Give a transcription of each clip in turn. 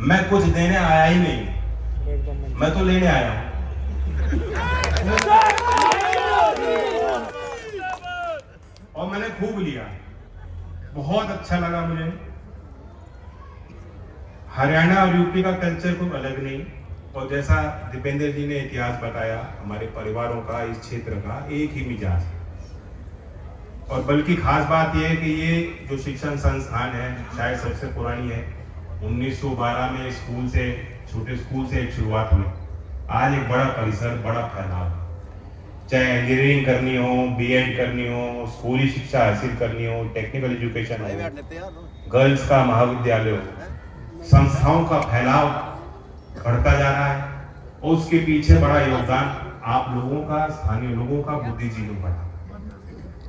मैं कुछ देने आया ही नहीं, मैं तो लेने आया हूं। और मैंने खूब लिया, बहुत अच्छा लगा मुझे। हरियाणा और यूपी का कल्चर कोई अलग नहीं, और जैसा दीपेंद्र जी ने इतिहास बताया हमारे परिवारों का, इस क्षेत्र का एक ही मिजाज है। और बल्कि खास बात यह है कि ये जो शिक्षण संस्थान है शायद सबसे पुरानी है। 1912 में स्कूल से, छोटे स्कूल से एक शुरुआत हुई, आज एक बड़ा परिसर, बड़ा फैलाव। चाहे इंजीनियरिंग करनी हो, बीएड करनी हो, स्कूली शिक्षा हासिल करनी हो, टेक्निकल एजुकेशन हो, गर्ल्स का महाविद्यालय हो, संस्थाओं का फैलाव बढ़ता जा रहा है। और उसके पीछे बड़ा योगदान आप लोगों का, स्थानीय लोगों का, बुद्धिजीवियों का।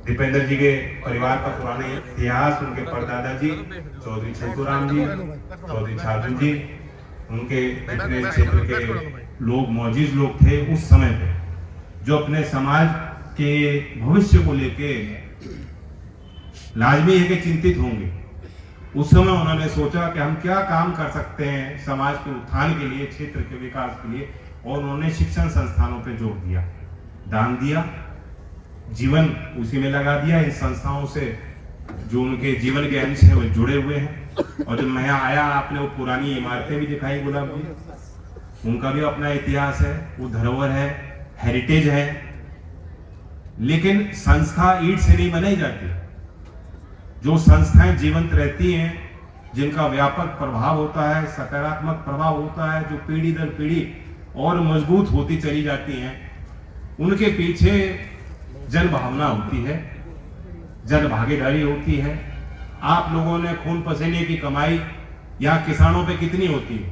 दीपेंद्र जी के परिवार का पुराना इतिहास, उनके परदादा जी चौधरी छोटूराम जी, चौधरी छाजू जी, उनके पिछले क्षेत्र के लोग, मौजूद लोग थे उस समय पे, जो अपने समाज के भविष्य को लेके लाजमी है कि चिंतित होंगे। उस समय उन्होंने सोचा कि हम क्या काम कर सकते हैं समाज के उत्थान के लिए, क्षेत्र के विकास के लिए, और उन्होंने शिक्षण संस्थानों पे जोर दिया, दान दिया, जीवन उसी में लगा दिया। इन संस्थाओं से जो उनके जीवन के अंश हैं वो जुड़े हुए हैं। और जब मैं आया, आपने वो पुरानी इमारतें भी दिखाई गुलाब जी, उनका भी अपना इतिहास है, वो धरोहर है, हेरिटेज है। लेकिन संस्था ईंट से नहीं बनाई जाती। जो संस्थाएं जीवंत रहती हैं, जिनका व्यापक प्रभाव होता है, सकारात्मक प्रभाव होता है, जो पीढ़ी दर पीढ़ी और मजबूत होती चली जाती हैं, उनके पीछे जन भावना होती है, जन भागीदारी होती है। आप लोगों ने खून पसीने की कमाई यहाँ किसानों पे कितनी होती है?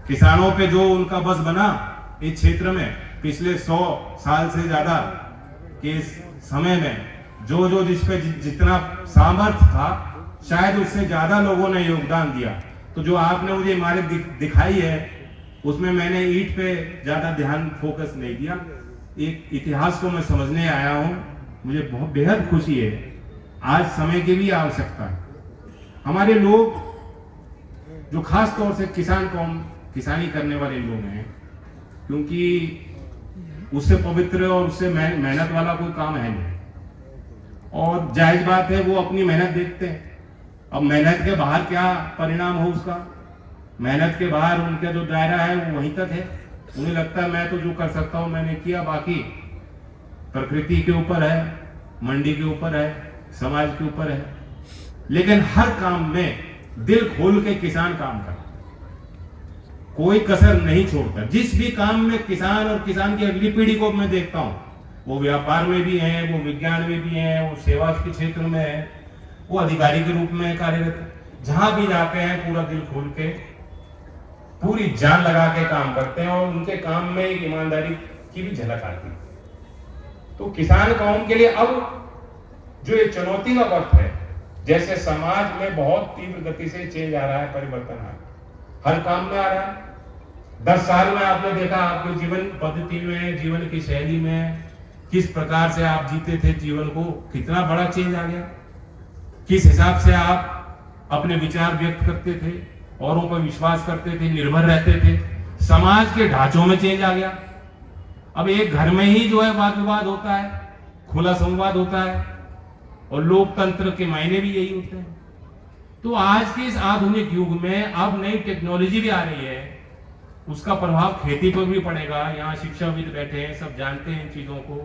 किसानों पे जो उनका बस बना इस क्षेत्र में पिछले 100 साल से ज्यादा के समय में, जो जिस पे जितना सामर्थ्य था, शायद उससे ज्यादा लोगों ने योगदान दिया। तो जो आपने मुझे इमारत दिखाई है, उसमें मैंने ईंट पे ज्यादा ध्यान फोकस नहीं दिया। एक इतिहास को मैं समझने आया हूं, मुझे बहुत बेहद खुशी है। आज समय की भी आवश्यकता है। हमारे लोग जो खास तौर से किसान कौम, किसानी करने वाले लोग हैं, क्योंकि उससे पवित्र और उससे मेहनत वाला कोई काम है नहीं, और जायज बात है, वो अपनी मेहनत देखते हैं। अब मेहनत के बाहर क्या परिणाम हो उसका, मेहनत के बाहर उनका जो दायरा है वो वहीं तक है। उन्हें लगता है मैं तो जो कर सकता हूं मैंने किया, बाकी प्रकृति के ऊपर है, मंडी के ऊपर है, समाज के ऊपर है। लेकिन हर काम में दिल खोल के किसान काम करता, कोई कसर नहीं छोड़ता। जिस भी काम में किसान और किसान की अगली पीढ़ी को मैं देखता हूं, वो व्यापार में भी है, वो विज्ञान में भी है, वो सेवा के क्षेत्र में है, वो अधिकारी के रूप में कार्यरत है। जहां भी जाते हैं पूरा दिल खोल के, पूरी जान लगा के काम करते हैं, और उनके काम में एक ईमानदारी की भी झलक आती है। तो किसान कौम के लिए अब जो ये चुनौती का वक्त है, जैसे समाज में बहुत तीव्र गति से चेंज आ रहा है, परिवर्तन आ रहा है, हर काम में आ रहा है। 10 साल में आपने देखा आपके जीवन पद्धति में, जीवन की शैली में, किस प्रकार से आप जीते थे जीवन को, कितना बड़ा चेंज आ गया। किस हिसाब से आप अपने विचार व्यक्त करते थे, औरों पर विश्वास करते थे, निर्भर रहते थे, समाज के ढांचों में चेंज आ गया। अब एक घर में ही जो है वाद विवाद होता है, खुला संवाद होता है, और लोकतंत्र के मायने भी यही होते हैं। तो आज के इस आधुनिक युग में अब नई टेक्नोलॉजी भी आ रही है, उसका प्रभाव खेती पर भी पड़ेगा। यहाँ शिक्षाविद बैठे हैं, सब जानते हैं इन चीजों को।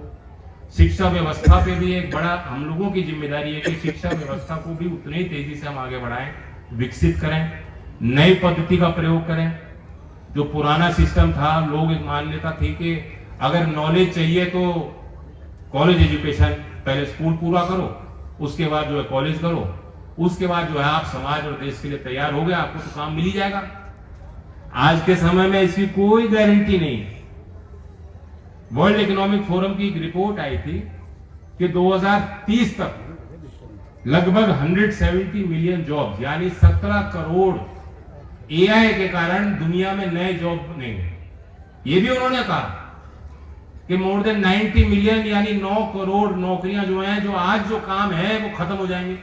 शिक्षा व्यवस्था पे भी एक बड़ा हम लोगों की जिम्मेदारी है कि शिक्षा व्यवस्था को भी उतनी तेजी से हम आगे बढ़ाएं, विकसित करें, नई पद्धति का प्रयोग करें। जो पुराना सिस्टम था, लोग एक मान्यता थी कि अगर नॉलेज चाहिए तो कॉलेज एजुकेशन, पहले स्कूल पूरा करो, उसके बाद जो है कॉलेज करो, उसके बाद जो है आप समाज और देश के लिए तैयार हो गए, आपको तो काम मिल ही जाएगा। आज के समय में इसकी कोई गारंटी नहीं है। वर्ल्ड इकोनॉमिक फोरम की एक रिपोर्ट आई थी कि 2030 तक लगभग 170 मिलियन जॉब, यानी 17 करोड़ एआई के कारण दुनिया में नए जॉब बनेंगे। ये भी उन्होंने कहा कि मोर देन 90 मिलियन यानी 9 करोड़ नौकरियां जो हैं, जो आज जो काम है वो खत्म हो जाएंगे।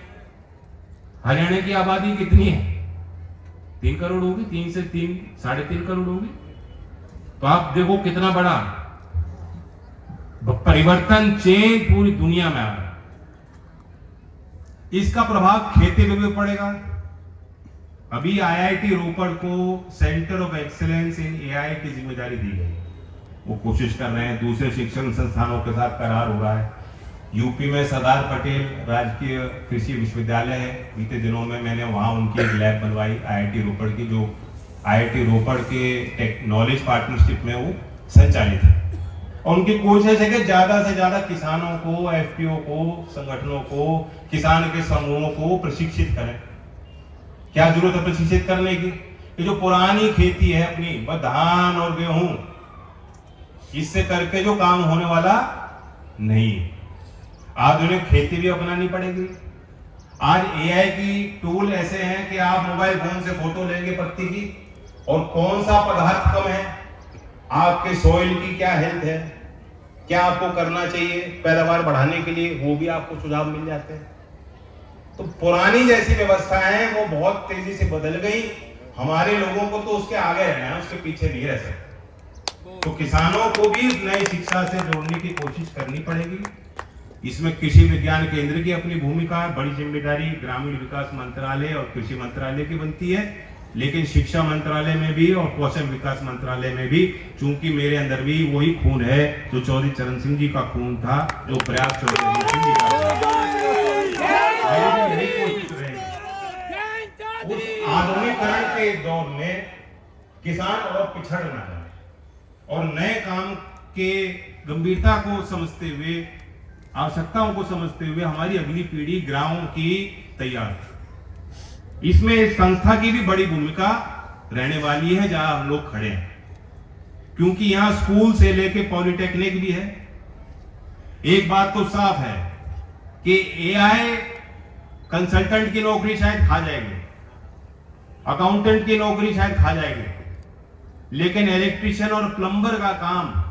हरियाणा की आबादी कितनी है? 3 करोड़ होगी, 3 से 3.5 करोड़ होगी। तो आप देखो कितना बड़ा परिवर्तन चेंज पूरी दुनिया में आ रहा है। इसका प्रभाव खेती पे भी पड़ेगा। अभी आईआईटी रोपड़ को centre of excellence in AI की जिम्मेदारी दी गई। वो कोशिश कर रहे हैं, दूसरे शिक्षण संस्थानों के साथ करार हो रहा है। यूपी में सरदार पटेल राजकीय कृषि विश्वविद्यालय है। बीते दिनों में मैंने वहां उनकी एक लैब बनवाई आईआईटी रोपड़ की, जो आईआईटी रोपड़ के नॉलेज पार्टनरशिप में वो संचालित है। और उनकी कोशिश है कि ज्यादा से ज्यादा किसानों को, एफपीओ को, संगठनों को, किसान के समूहों को प्रशिक्षित करें। क्या जरूरत है प्रशिक्षित करने की? कि जो पुरानी खेती है अपनी, बस धान और गेहूं, इससे करके जो काम होने वाला नहीं, आधुनिक खेती भी अपनानी पड़ेगी। आज एआई की टूल ऐसे हैं कि आप मोबाइल फोन से फोटो लेंगे पत्ती की, और कौन सा पदार्थ कम है, आपके सॉइल की क्या हेल्थ है, क्या आपको करना चाहिए पैदावार बढ़ाने के लिए, वो भी आपको सुझाव मिल जाते हैं। तो पुरानी जैसी व्यवस्थाएं वो बहुत तेजी से बदल गई। हमारे लोगों को तो उसके आगे रहना है, उसके पीछे नहीं रह सकते। तो किसानों को भी नई शिक्षा से जोड़ने की कोशिश करनी पड़ेगी। इसमें कृषि विज्ञान केंद्र की अपनी भूमिका, बड़ी जिम्मेदारी ग्रामीण विकास मंत्रालय और कृषि मंत्रालय की बनती है, लेकिन शिक्षा मंत्रालय में भी और कौशल विकास मंत्रालय में भी, चूंकि मेरे अंदर भी वही खून है जो चौधरी चरण सिंह जी का खून था, जो प्रयास चौधरी सिंह जी का था। उस आधुनिकीकरण के दौर में किसान और पिछड़ ना जाए, और नए काम के गंभीरता को समझते हुए, आवश्यकताओं को समझते हुए हमारी अगली पीढ़ी ग्रामों की तैयार है। इसमें इस संस्था की भी बड़ी भूमिका रहने वाली है जहां हम लोग खड़े हैं, क्योंकि यहां स्कूल से लेके पॉलिटेक्निक भी है। एक बात तो साफ है कि एआई कंसल्टेंट की नौकरी शायद खा जाएगी, अकाउंटेंट की नौकरी शायद खा जाएगी, लेकिन इलेक्ट्रीशियन और प्लम्बर का काम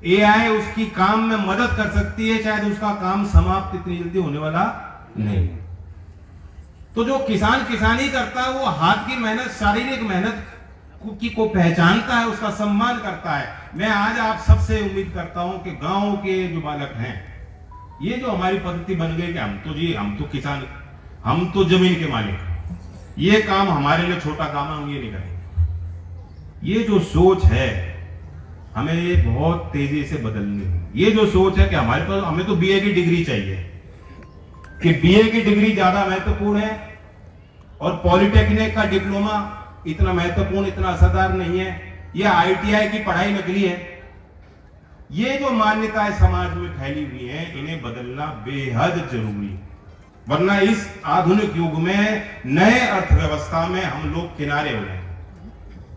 एआई उसकी काम में मदद कर सकती है। शायद उसका काम समाप्त इतनी जल्दी होने वाला नहीं। तो जो किसान किसानी करता है वो हाथ की मेहनत, शारीरिक मेहनत को पहचानता है, उसका सम्मान करता है। मैं आज आप सबसे उम्मीद करता हूं कि गांव के जो बालक हैं, ये जो हमारी पद्धति बन गई कि हम तो किसान, हम तो जमीन के मालिक, ये काम हमारे लिए छोटा काम है, हम ये नहीं करेंगे। ये जो सोच है हमें ये बहुत तेजी से बदलनी है। ये जो सोच है कि हमारे पास, हमें तो बीए की डिग्री चाहिए, कि बीए की डिग्री ज्यादा महत्वपूर्ण है और पॉलिटेक्निक का डिप्लोमा इतना महत्वपूर्ण, इतना असरदार नहीं है, यह आईटीआई की पढ़ाई नकली है। ये जो मान्यताएं समाज में फैली हुई हैं, इन्हें बदलना बेहद जरूरी है, वरना इस आधुनिक युग में नए अर्थव्यवस्था में हम लोग किनारे हो जाएंगे,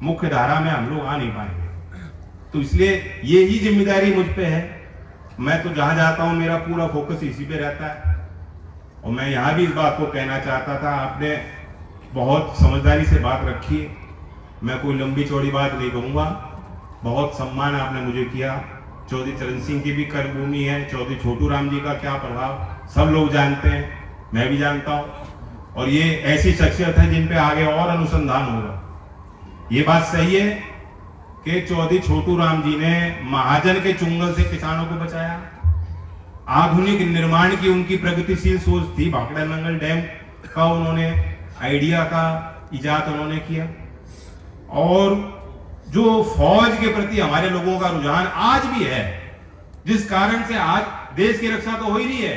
मुख्य धारा में हम लोग आ नहीं पाएंगे। तो इसलिए ये ही जिम्मेदारी मुझ पे है। मैं तो जहां जाता हूं मेरा पूरा फोकस इसी पे रहता है। और मैं यहां भी इस बात को कहना चाहता था, आपने बहुत समझदारी से बात रखी है, मैं कोई लंबी चौड़ी बात नहीं कहूंगा। बहुत सम्मान आपने मुझे किया। चौधरी चरण सिंह की भी कर्मभूमि है, चौधरी छोटू राम जी का क्या प्रभाव सब लोग जानते हैं, मैं भी जानता हूं। और ये ऐसी शख्सियत है जिन पे आगे और अनुसंधान होगा। ये बात सही है कि चौधरी छोटू राम जी ने महाजन के चुंगल से किसानों को बचाया। आधुनिक निर्माण की उनकी प्रगतिशील सोच थी। भाखड़ा नंगल डैम का उन्होंने आइडिया का इजाद उन्होंने किया। और जो फौज के प्रति हमारे लोगों का रुझान आज भी है, जिस कारण से आज देश की रक्षा तो हो ही रही है,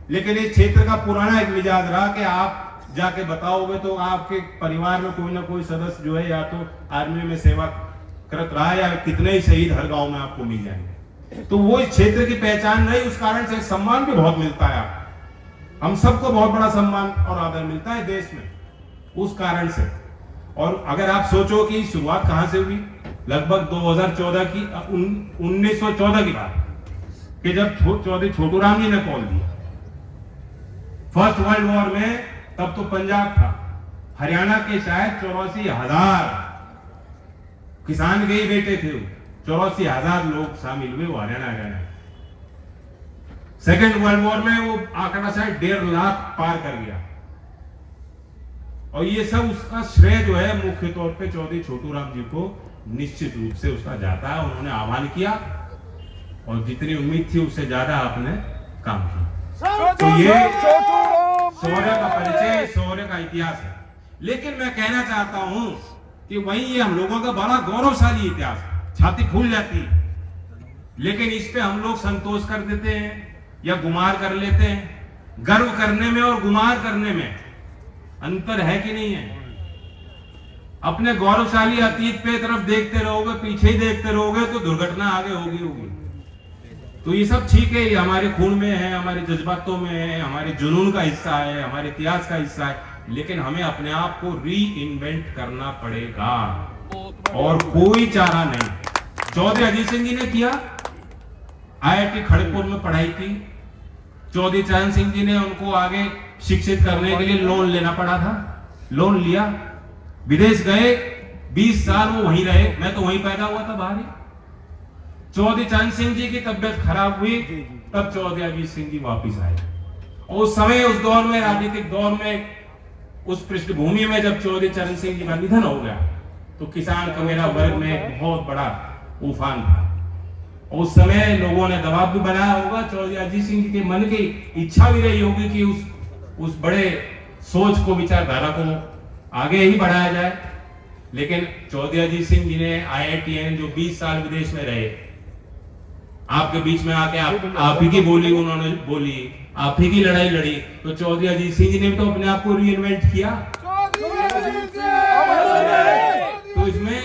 लेकिन इस क्षेत्र का पुराना एक मिजाज रहा कि आप जाके बताओगे तो आपके परिवार में कोई ना कोई सदस्य जो है या तो आर्मी में सेवा करत रहा है, या कितने ही शहीद हर गांव में आपको मिल जाएंगे। तो वो इस क्षेत्र की पहचान रही, उस कारण से सम्मान भी बहुत मिलता है। हम सबको बहुत बड़ा सम्मान और आदर मिलता है देश में उस कारण से। और अगर आप सोचो कि शुरुआत कहां से हुई, लगभग 2014 की 1914 की बात, कि जब चौधरी छोटू राम जी ने कॉल दिया फर्स्ट वर्ल्ड वॉर में, तब तो पंजाब था, हरियाणा के शायद 84,000 किसान के ही बेटे थे, 84,000 लोग शामिल हुए वो हरियाणा। सेकेंड वर्ल्ड वॉर में वो आंकड़ा शायद 1.5 लाख पार कर गया। और ये सब उसका श्रेय जो है मुख्य तौर पे चौधरी छोटूराम जी को निश्चित रूप से उसका जाता है। उन्होंने आह्वान किया और जितनी उम्मीद थी उससे ज्यादा आपने काम किया। तो ये शौर्य का परिचय, शौर्य का इतिहास है। लेकिन मैं कहना चाहता हूं कि वही ये हम लोगों का बड़ा गौरवशाली इतिहास है, छाती फूल जाती है, लेकिन इस पे हम लोग संतोष कर देते हैं या गुमार कर लेते हैं। गर्व करने में और गुमार करने में अंतर है कि नहीं है? अपने गौरवशाली अतीत पे तरफ देखते रहोगे, पीछे ही देखते रहोगे तो दुर्घटना आगे होगी। तो ये सब ठीक है, ये हमारे खून में है, हमारे जज्बातों में है, हमारे जुनून का हिस्सा है, हमारे इतिहास का हिस्सा है, लेकिन हमें अपने आप को री इन्वेंट करना पड़ेगा और कोई चारा नहीं। चौधरी अजीत सिंह जी ने किया, IIT खड़गपुर में पढ़ाई की। चौधरी चरण सिंह जी ने उनको आगे शिक्षित करने के लिए लोन लेना पड़ा था, लोन लिया, विदेश गए, 20 साल वो वहीं रहे। मैं तो वहीं पैदा हुआ था बाहर ही। चौधरी चरण सिंह जी की तबियत खराब हुई, तब चौधरी अजीत सिंह जी वापिस आए। और उस समय, उस दौर में, राजनीतिक दौर में, उस पृष्ठभूमि में जब चौधरी चरण सिंह जी का निधन हो गया तो किसान का मेरा वर्ग में एक बहुत बड़ा उफान था। उस समय लोगों ने दबाव भी बनाया होगा, चौधरी अजीत सिंह जी के मन की इच्छा भी रही होगी कि उस बड़े सोच को, विचारधारा को आगे ही बढ़ाया जाए। लेकिन चौधरी अजीत सिंह जी ने IITN जो 20 साल विदेश में रहे, आपके बीच में आके आप ही की बोली उन्होंने बोली, आप ही की लड़ाई लड़ी, तो चौधरी अजीत सिंह जी ने भी तो अपने आप को रीइन्वेंट किया। तो इसमें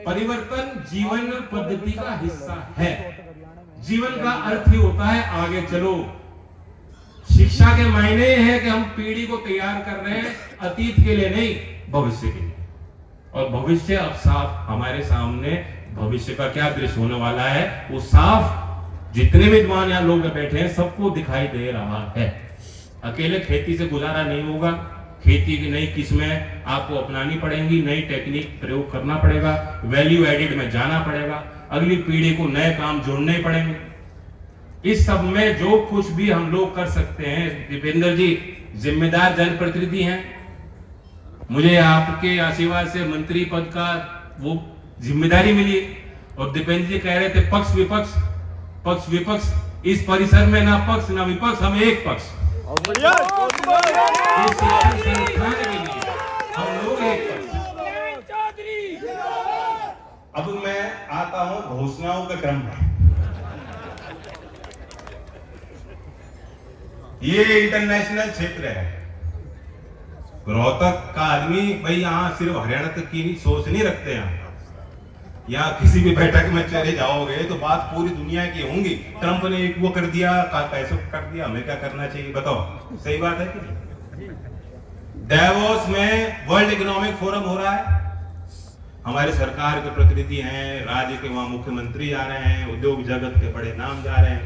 परिवर्तन जीवन पद्धति का हिस्सा है। जीवन का अर्थ ही होता है आगे चलो। शिक्षा के मायने हैं कि हम पीढ़ी को तैयार कर रहे हैं, अतीत के लिए नहीं, भविष्य के लिए। और भविष्य अब साफ हमारे सामने, भविष्य का क्या दृश्य होने वाला है वो साफ जितने विद्वान यहाँ लोग बैठे हैं सबको दिखाई दे रहा है। अकेले खेती से गुजारा नहीं होगा, खेती की नई किस्में आपको अपनानी पड़ेंगी, नई टेक्निक प्रयोग करना पड़ेगा, वैल्यू एडिड में जाना पड़ेगा, अगली पीढ़ी को नए काम जोड़ने पड़ेंगे। इस सब में जो कुछ भी हम लोग कर सकते हैं, दीपेंद्र जी जिम्मेदार जनप्रतिनिधि हैं, मुझे आपके आशीर्वाद से मंत्री पद का वो जिम्मेदारी मिली। और दीपेंद्र जी कह रहे थे पक्ष विपक्ष, इस परिसर में ना पक्ष ना विपक्ष, हम एक पक्ष। हम लोग एक पक्ष। अब मैं आता हूं घोषणाओं के क्रम में। ये इंटरनेशनल क्षेत्र है। रोहतक का आदमी भाई यहाँ सिर्फ हरियाणा तक की सोच नहीं रखते हैं। यहाँ किसी भी बैठक में चले जाओगे तो बात पूरी दुनिया की होंगी। ट्रंप ने एक वो कर दिया, कैसे कर दिया, हमें क्या करना चाहिए बताओ, सही बात है कि नहीं? डेवोस में वर्ल्ड इकोनॉमिक फोरम हो रहा है, हमारे सरकार के प्रतिनिधि हैं, राज्य के वहां मुख्यमंत्री जा रहे हैं, उद्योग जगत के बड़े नाम जा रहे हैं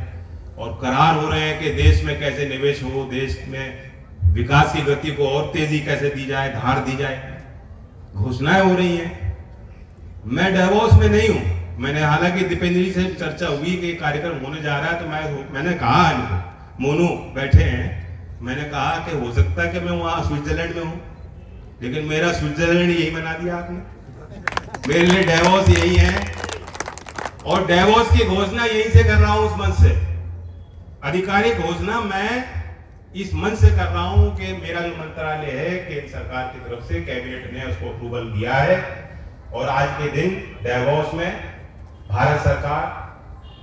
और करार हो रहे हैं कि देश में कैसे निवेश हो, देश में विकास की गति को और तेजी कैसे दी जाए, धार दी जाए, घोषणाएं हो रही हैं। मैं डेवोस में नहीं हूं, मैंने हालांकि दीपेंद्र जी से चर्चा हुई कि कार्यक्रम होने जा रहा है, तो मैंने कहा इनको, मोनू बैठे हैं, मैंने कहा कि हो सकता है कि मैं वहां स्विट्जरलैंड में हूं, लेकिन मेरा स्विट्जरलैंड यही बना दिया आपने। मेरे लिए डेवोस यही है और डेवोस की घोषणा यहीं से कर रहा हूं, उस मंच से। आधिकारिक घोषणा मैं इस मंच से कर रहा हूं कि मेरा जो मंत्रालय है केंद्र सरकार की तरफ से, कैबिनेट ने उसको अप्रूवल दिया है और आज के दिन डेवोस में भारत सरकार,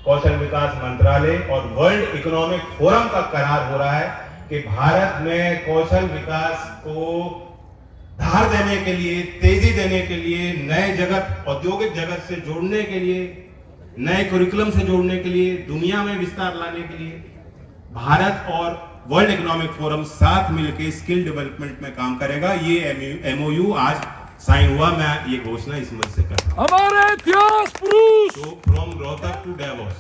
कौशल विकास मंत्रालय और वर्ल्ड इकोनॉमिक फोरम का करार हो रहा है कि भारत में कौशल विकास को धार देने के लिए, तेजी देने के लिए, नए जगत, औद्योगिक जगत से जोड़ने के लिए, नए करिकुलम से जोड़ने के लिए, दुनिया में विस्तार लाने के लिए भारत और वर्ल्ड इकोनॉमिक फोरम साथ मिलकर स्किल डेवलपमेंट में काम करेगा। ये MOU आज साइन हुआ। मैं ये घोषणा इस मंच से कर रहा हूं। हमारे इतिहास पुरुष फ्रॉम रोहतक टू डेवोस,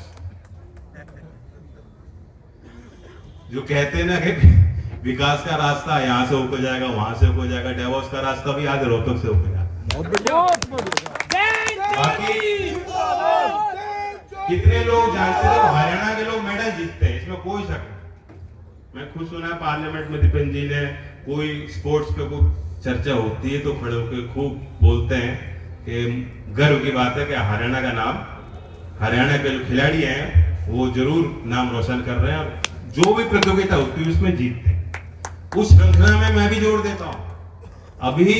जो कहते हैं ना कि विकास का रास्ता यहाँ से होकर जाएगा, वहां से होकर जाएगा, डेवोस का रास्ता भी आज रोहतक से होकर जाएगा। बाकी कितने लोग जानते हैं हरियाणा के लोग मेडल जीतते हैं, इसमें कोई शक नहीं। मैं खुश सुना पार्लियामेंट में दीपेंद्र जी ने कोई स्पोर्ट्स पे कुछ चर्चा होती है तो खड़े होकर खूब बोलते हैं कि गर्व की बात है कि हरियाणा के जो खिलाड़ी हैं वो जरूर नाम रोशन कर रहे हैं और जो भी प्रतियोगिता होती है उसमें जीतते हैं। उस श्रृंखला में मैं भी जोड़ देता हूं, अभी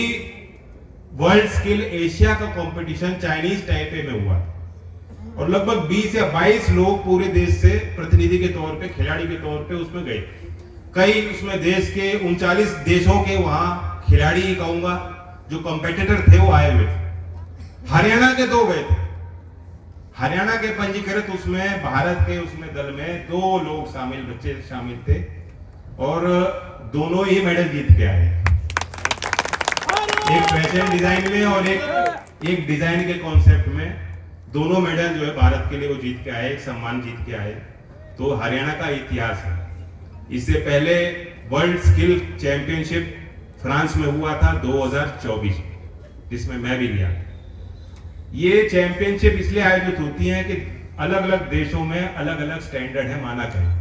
वर्ल्ड स्किल एशिया का कंपटीशन चाइनीज टाइपे में हुआ और लगभग 20 या 22 लोग पूरे देश से प्रतिनिधि के तौर पे, खिलाड़ी के तौर पे उसमें गए। कई उसमें देश के 39 देशों के वहां खिलाड़ी ही कहूंगा जो कंपेटिटर थे वो आए हुए थे। हरियाणा के 2 गए थे। हरियाणा के पंजीकृत उसमें भारत के उसमें दल में 2 लोग बच्चे शामिल थे और दोनों ही मेडल जीत के आए, एक फैशन डिजाइन में और एक डिजाइन के कॉन्सेप्ट में। दोनों मेडल जो है भारत के लिए वो जीत के आए, एक सम्मान जीत के आए। तो हरियाणा का इतिहास है। इससे पहले वर्ल्ड स्किल चैंपियनशिप फ्रांस में हुआ था 2024, जिसमें मैं भी गया। ये चैंपियनशिप इसलिए आयोजित होती है कि अलग अलग देशों में अलग अलग स्टैंडर्ड है माना जाए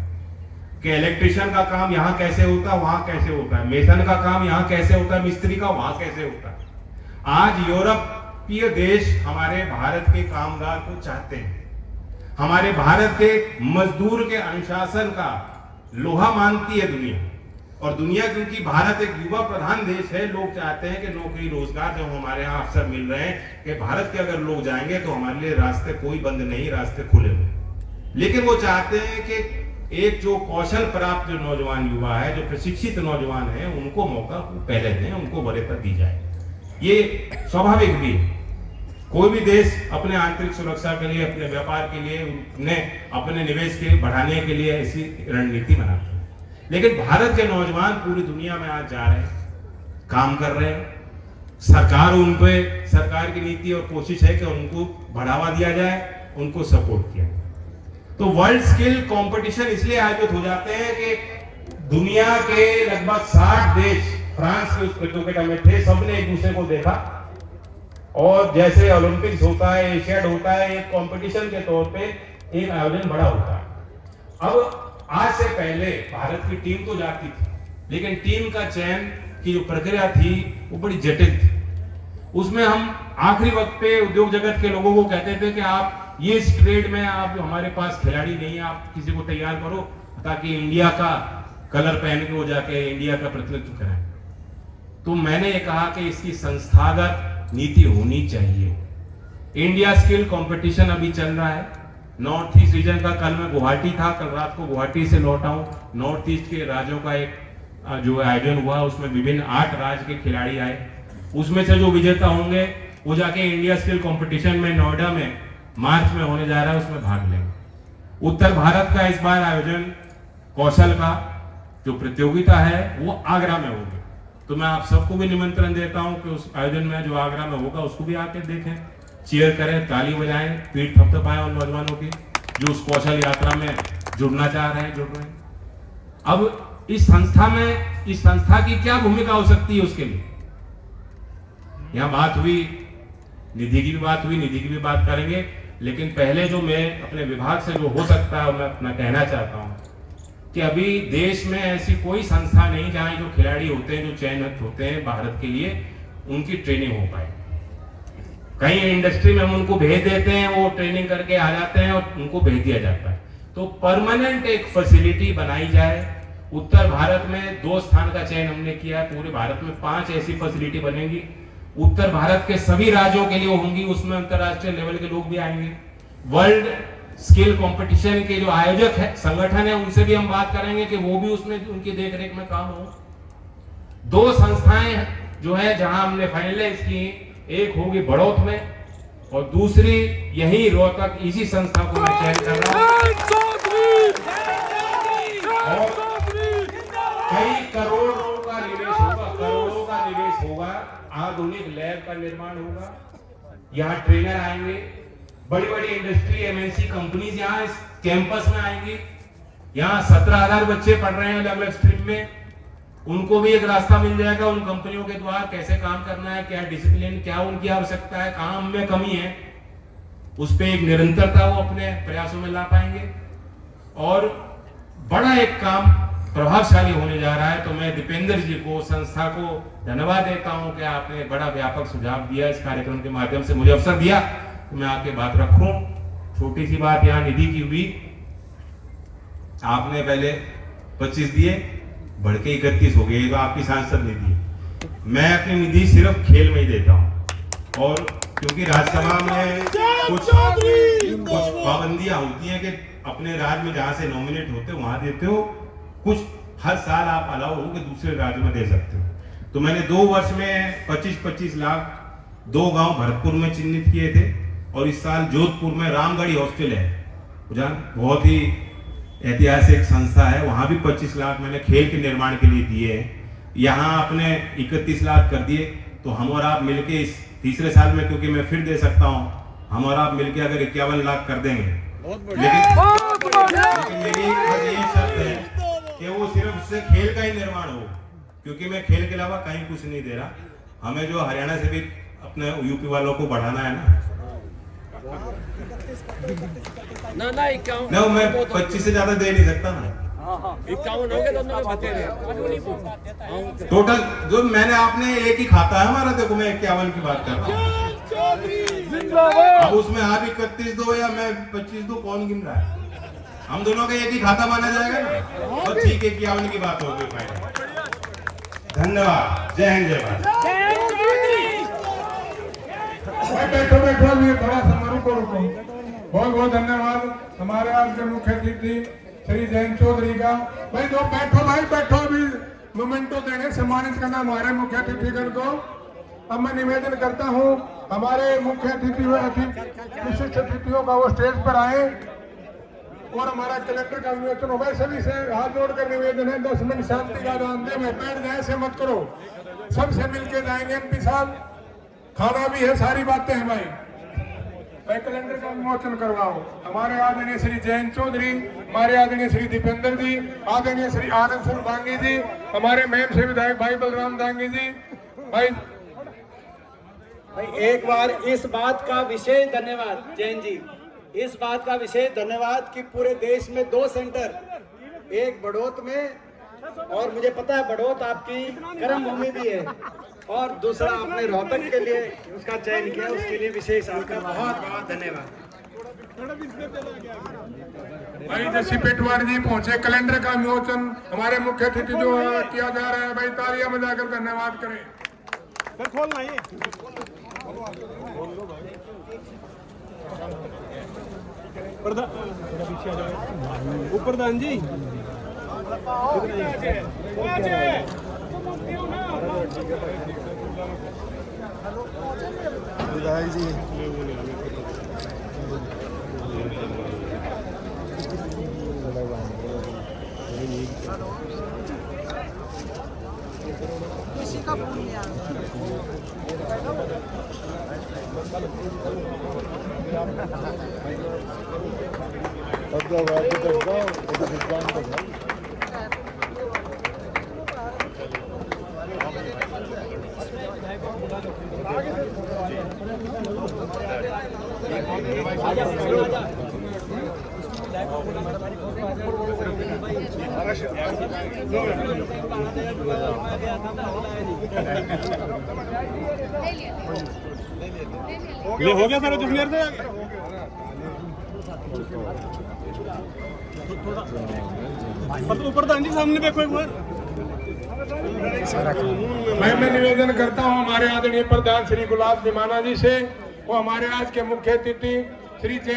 कि इलेक्ट्रिशियन का काम यहाँ कैसे होता है, वहां कैसे होता है, मेसन का काम यहाँ कैसे होता है, मिस्त्री का वहां कैसे होता है। आज यूरोपीय देश हमारे भारत के कामगार को चाहते हैं, हमारे भारत के मजदूर के अनुशासन का लोहा मानती है दुनिया। और दुनिया, क्योंकि भारत एक युवा प्रधान देश है, लोग चाहते हैं कि नौकरी रोजगार जो हमारे यहाँ अवसर मिल रहे हैं कि भारत के अगर लोग जाएंगे तो हमारे लिए रास्ते कोई बंद नहीं, रास्ते खुले हुए। लेकिन वो चाहते हैं कि एक जो कौशल प्राप्त जो नौजवान युवा है, जो प्रशिक्षित नौजवान है, उनको मौका पहले दें, उनको वरीयता दी जाए। ये स्वाभाविक भी है। कोई भी देश अपने आंतरिक सुरक्षा के लिए, अपने व्यापार के लिए, अपने निवेश के बढ़ाने के लिए ऐसी रणनीति बनाते हैं। लेकिन भारत के नौजवान पूरी दुनिया में आज जा रहे हैं, काम कर रहे हैं। सरकार की नीति और कोशिश है कि उनको बढ़ावा दिया जाए, उनको सपोर्ट किया जाए। तो वर्ल्ड स्किल कंपटीशन इसलिए आयोजित हो जाते हैं कि दुनिया के लगभग 60 देश फ्रांस के उस प्रतियोगिता में थे। सबने एक दूसरे को देखा और जैसे ओलंपिक्स होता है, एशियाड होता है, एक कंपटीशन के तौर पे एक आयोजन बड़ा होता है। अब आज से पहले भारत की टीम तो जाती थी, लेकिन टीम का चयन की जो प्रक्रिया थी वो बड़ी जटिल थी। उसमें हम आखिरी वक्त पे उद्योग जगत के लोगों को कहते थे कि आप ये इस ट्रेड में आप हमारे पास खिलाड़ी नहीं है, आप किसी को तैयार करो ताकि इंडिया का कलर पहन के वो जाके इंडिया का प्रतिनिधित्व कराएं। तो मैंने ये कहा कि इसकी संस्थागत नीति होनी चाहिए। इंडिया स्किल कंपटीशन अभी चल रहा है नॉर्थ ईस्ट रीजन का। कल मैं गुवाहाटी था, कल रात को गुवाहाटी से लौटा हूं। नॉर्थ ईस्ट के राज्यों का एक जो आयोजन हुआ, उसमें विभिन्न 8 राज्य के खिलाड़ी आए। उसमें से जो विजेता होंगे वो जाके इंडिया स्किल कंपटीशन में नोएडा में मार्च में होने जा रहा है, उसमें भाग लेंगे। उत्तर भारत का इस बार आयोजन कौशल का जो प्रतियोगिता है वो आगरा में होगी। तो मैं आप सबको भी निमंत्रण देता हूं कि उस आयोजन में जो आगरा में होगा उसको भी आके देखें, चीयर करें, ताली बजाएं, पीठ थपथपाएं उन नौजवानों की जो उस कौशल यात्रा में जुड़ना चाह रहे हैं, जुड़ रहे हैं। अब इस संस्था की क्या भूमिका हो सकती है उसके लिए? यहां बात हुई, निधि की भी बात हुई, निधि की भी बात करेंगे। लेकिन पहले जो मैं अपने विभाग से जो हो सकता है मैं अपना कहना चाहता हूं कि अभी देश में ऐसी कोई संस्था नहीं जहां जो खिलाड़ी होते हैं, जो चयनित होते हैं भारत के लिए, उनकी ट्रेनिंग हो पाए। कहीं इंडस्ट्री में हम उनको भेज देते हैं, वो ट्रेनिंग करके आ जाते हैं और उनको भेज दिया जाता है। तो परमानेंट एक फैसिलिटी बनाई जाए। उत्तर भारत में 2 स्थान का चयन हमने किया है, पूरे भारत में 5 ऐसी फैसिलिटी बनेंगी। उत्तर भारत के सभी राज्यों के लिए होंगी, उसमें अंतरराष्ट्रीय लेवल के लोग भी आएंगे। वर्ल्ड स्किल कंपटीशन के जो आयोजक है, संगठन है, उनसे भी हम बात करेंगे कि वो भी उसमें उनकी देखरेख में काम हो। 2 संस्थाएं जो है जहां हमने फाइनलाइज की, एक होगी बड़ौत में और दूसरी यही रोहतक, इसी संस्था को मैं चयन कर रहा हूं। कई करोड़ों का निवेश होगा, आधुनिक लैब का निर्माण होगा, यहाँ ट्रेनर आएंगे, बड़ी बड़ी इंडस्ट्री एमएनसी कंपनीज यहाँ इस कैंपस में आएंगी। यहाँ 17,000 बच्चे पढ़ रहे हैं अलग अलग स्ट्रीम में, उनको भी एक रास्ता मिल जाएगा उन कंपनियों के द्वारा कैसे काम करना है, क्या डिसिप्लिन, क्या उनकी आवश्यकता है, काम में कमी है, उस पर एक निरंतरता वो अपने प्रयासों में ला पाएंगे। और बड़ा एक काम प्रभावशाली होने जा रहा है। तो मैं दीपेंद्र जी को, संस्था को धन्यवाद देता हूं कि आपने बड़ा व्यापक सुझाव दिया, इस कार्यक्रम के माध्यम से मुझे अवसर दिया कि मैं आके बात रखूं। छोटी सी बात यहाँ निधि की हुई, आपने पहले 25 दिए, बढ़ के 31 हो गए, तो आपकी सांसद निधि। मैं अपनी निधि सिर्फ खेल में ही देता हूँ, और क्योंकि राज्यसभा में कुछ पाबंदियां होती हैं कि अपने राज्य में जहां से नॉमिनेट होते हो वहां देते हो, कुछ हर साल आप अलाउ हो कि दूसरे राज्य में दे सकते हो। तो मैंने 2 वर्ष में 25-25 लाख 2 गांव भरतपुर में चिन्हित किए थे, और इस साल जोधपुर में रामगढ़ी हॉस्टल है, बहुत ही ऐतिहासिक संस्था है, वहां भी 25 लाख मैंने खेल के निर्माण के लिए दिए हैं। यहाँ आपने 31 लाख कर दिए, तो हम और आप मिलके इस तीसरे साल में, क्योंकि मैं फिर दे सकता हूँ, हम और आप मिलके अगर 51 लाख कर देंगे, लेकिन मेरी ये शर्त है कि वो सिर्फ उससे खेल का ही निर्माण हो, क्योंकि मैं खेल के अलावा कहीं कुछ नहीं दे रहा। हमें जो हरियाणा से भी अपने यूपी वालों को बढ़ाना है ना, मैं 25 से ज्यादा दे नहीं सकता ना। 51 हो गए तो टोटल जो मैंने, आपने एक ही खाता है हमारा, देखो मैं 51 की बात कर रहा हूँ। अब उसमें आप 31 दो या मैं 25 दो, कौन गिन रहा है? हम दोनों का एक ही खाता माना जाएगा ना, तो ठीक है, 51 की बात हो गई। धन्यवाद। जय हिंद, जय भारत। बैठो बैठो, भी थोड़ा सा रुको रुको। बहुत बहुत धन्यवाद हमारे आज के मुख्य अतिथि श्री जयंत चौधरी का। भाई दो बैठो, भाई बैठो, अभी मोमेंटो देने सम्मानित करना हमारे मुख्य अतिथिगण को। अब मैं निवेदन करता हूँ हमारे मुख्य अतिथि विशिष्ट अतिथियों का वो स्टेज पर आए और हमारा कलेक्टर का विमोचन होगा। सभी से हाथ जोड़कर निवेदन है, 10 मिनट शांति का दान दे। मैं बैठ जाए से मत करो, सबसे मिलके जाएंगे। एमपी साहब, खाना भी है, सारी बातें हैं भाई। मैं कैलेंडर का विमोचन करवाओ। हमारे आदरणीय श्री जयंत चौधरी, हमारे आदरणीय श्री दीपेंद्र जी, आदरणीय श्री आनंद सिंह दांगी जी, हमारे मेम से विधायक भाई बलराम दांगी जी। भाई एक बार इस बात का विशेष धन्यवाद जैन जी, इस बात का विशेष धन्यवाद कि पूरे देश में 2 सेंटर, एक बड़ौत में, और मुझे पता है बड़ौत आपकी कर्म भूमि भी है, और दूसरा आपने रोहतक के लिए उसका चयन किया, उसके लिए विशेष आपका बहुत बहुत धन्यवाद। भाई जैसी पेटवार जी पहुंचे, कैलेंडर का विमोचन हमारे मुख्य अतिथि जो किया जा रहा है, भाई तालियां बजाकर धन्यवाद करें। खोलना ही प्रधान जी, विधायक जी, किसी का फोन लिया ये हो गया सर, जूनियर से प्रधान जी सामने देखो एक बार। मैं निवेदन करता हूं हमारे आदरणीय प्रधान श्री गुलाब विमाना जी से, वो हमारे आज के मुख्य अतिथि श्री